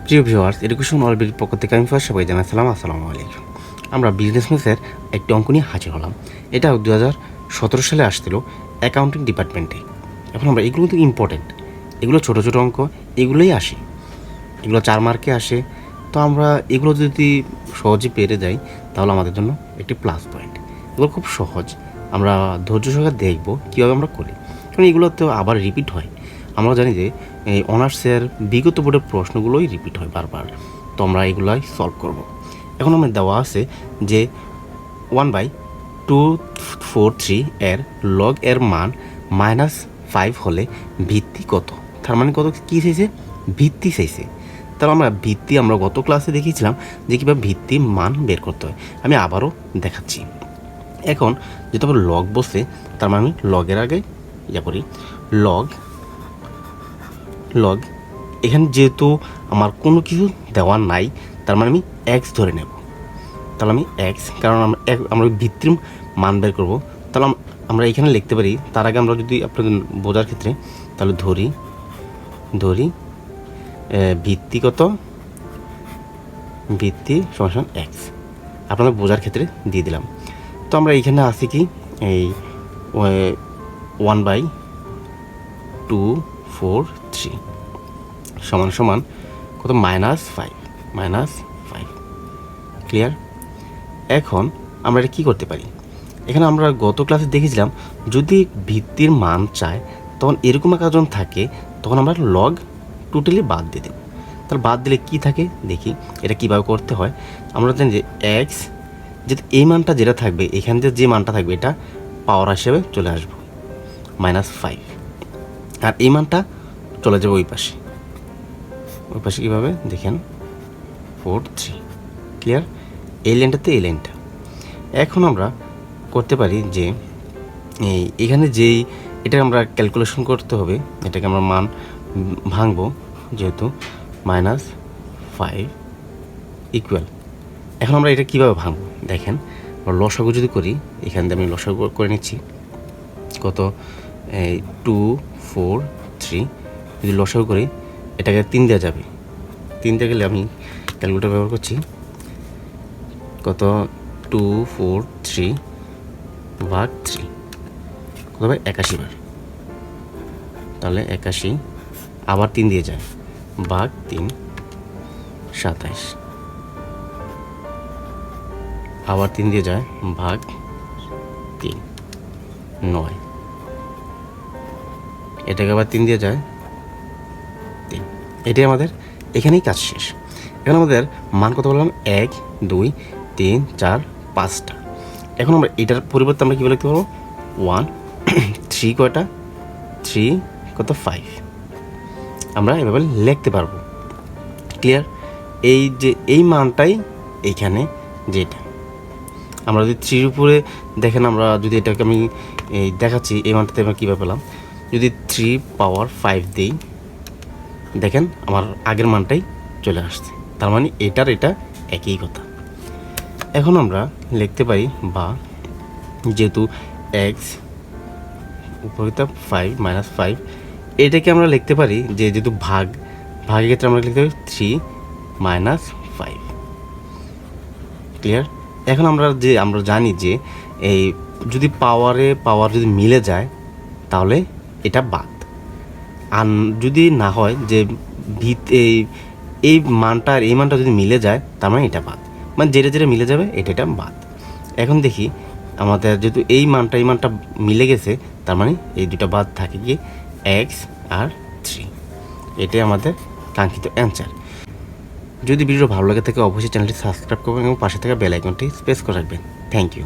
প্রিয় viewers, education অলবির পক্ষ থেকে আমি সবাই জানাই আসসালামু আলাইকুম। আমরা বিজনেস ম্যাথের একটি অঙ্ক নিয়ে হাজির হলাম। এটা 2017 সালে আসছিল অ্যাকাউন্টিং ডিপার্টমেন্টে। এখন আমরা এগুলো কিন্তু ইম্পর্টেন্ট, এগুলো ছোটো ছোটো অঙ্ক, এগুলোই আসে, এগুলো 4 মার্কে আসে। তো আমরা এগুলো যদি সহজে পেরে যাই তাহলে আমাদের জন্য একটি প্লাস পয়েন্ট। এগুলো খুব সহজ, আমরা ধৈর্য সহকারে দেখব কীভাবে আমরা করি, কারণ এগুলো তো আবার রিপিট হয়। আমরা জানি যে এই অনার্সের বিগত বোর্ডের প্রশ্নগুলোই রিপিট হয় বারবার, তো আমরা এগুলাই সলভ করব। এখন আমার দেওয়া আছে যে 1/243 এর লগ এর মান -5 হলে ভিত্তি কত। তার মানে কত কী চাইছে? ভিত্তি চাইছে। তাহলে আমরা ভিত্তি আমরা গত ক্লাসে দেখিয়েছিলাম যে কীভাবে ভিত্তির মান বের করতে হয়। আমি আবারও দেখাচ্ছি। এখন যেহেতু আবার লগ বসে, তার মানে আমি লগের আগে করি লগ। এখানে যেহেতু আমার কোনো কিছু দেওয়া নাই, তার মানে আমি এক্স ধরে নেব। তাহলে আমি এক্স, কারণ আমরা ভিত্তির মান বের করবো। তাহলে আমরা এখানে লিখতে পারি। তার আগে আমরা যদি আপনাদের বোঝার ক্ষেত্রে তাহলে ধরি ভিত্তি কত, ভিত্তি সমান এক্স, আপনাদের বোঝার ক্ষেত্রে দিয়ে দিলাম। তো আমরা এইখানে আছি কি, এই 1/243 সমান কত, -5 ক্লিয়ার। এখন আমরা এটা কী করতে পারি? এখানে আমরা গত ক্লাসে দেখেছিলাম যদি ভিত্তির মান চায় তখন এরকম একটা যখন থাকে তখন আমরা লগ টোটালি বাদ দিয়ে দেব। তাহলে বাদ দিলে কি থাকে দেখি এটা কীভাবে করতে হয়। আমরা জানি যে এক্স, যেহেতু এই মানটা যেটা থাকবে, এখানে যে মানটা থাকবে এটা পাওয়ার হিসেবে চলে আসবো -5, আর এই মানটা চলে যাবে ওই পাশে কীভাবে দেখেন 43 ক্লিয়ার। এই লাইনটাতে এই লাইনটা। এখন আমরা করতে পারি যে এখানে যেই এটা আমরা ক্যালকুলেশন করতে হবে, এটাকে আমরা মান ভাঙবো, যেহেতু -5 ইকুয়াল। এখন আমরা এটা কীভাবে ভাঙবো দেখেন, লসাগু যদি করি, এখান থেকে আমি লসাগু করে নিচ্ছি কত, 243 যদি লসাগু করি এটাকে 3 দেওয়া যাবে। 3 দিয়ে গেলে আমি ক্যালকুলেটর ব্যবহার করছি, কত 243/3 কত হবে 81 বার। তাহলে 81 আবার 3 দিয়ে যায়, ভাগ 3 27, আবার 3 দিয়ে যায়, ভাগ 3 9, এটাকে আবার 3 দিয়ে যায় 3। এটাই আমাদের এখানেই কাজ শেষ। এখন আমাদের মান কত বললাম, 1 2 3 4 5টা। এখন আমরা এটার পরিবর্তে আমরা কী লিখতে পারবো, 1 3 কয়টা, 3 কত 5, আমরা এভাবে লিখতে পারবো। ক্লিয়ার। এই যে এই মানটাই এইখানে যেটা আমরা যদি 3 উপরে দেখেন, আমরা যদি এটাকে আমি দেখাচ্ছি এই মানটাতে আমরা কীভাবে পেলাম, যদি 3 পাওয়ার 5 দিই, দেখেন আমার আগের মানটাই চলে আসছে। তার মানে এটার এটা একই কথা। এখন আমরা লিখতে পারি, বা যেহেতু এক্স উপরিতা 5 -5, এটাকে আমরা লিখতে পারি যে যেহেতু ভাগের ক্ষেত্রে আমরা লিখতে পারি 3 - 5 ক্লিয়ার। এখন আমরা জানি যে এই যদি পাওয়ার যদি মিলে যায় তাহলে এটা বাদ, আর যদি না হয় যে এই মানটা আর এই মানটা যদি মিলে যায় তার মানে এটা বাদ, মানে যেটা মিলে যাবে এটা বাদ। এখন দেখি আমাদের যেহেতু এই মানটা মিলে গেছে, তার মানে এই দুটা বাদ থাকে কি, এক্স আর 3। এটাই আমাদের কাঙ্ক্ষিত অ্যান্সার। যদি ভিডিও ভালো লাগে থাকে অবশ্যই চ্যানেলটি সাবস্ক্রাইব করবেন এবং পাশে থাকা বেল আইকনটি প্রেস করে রাখবেন। Thank you.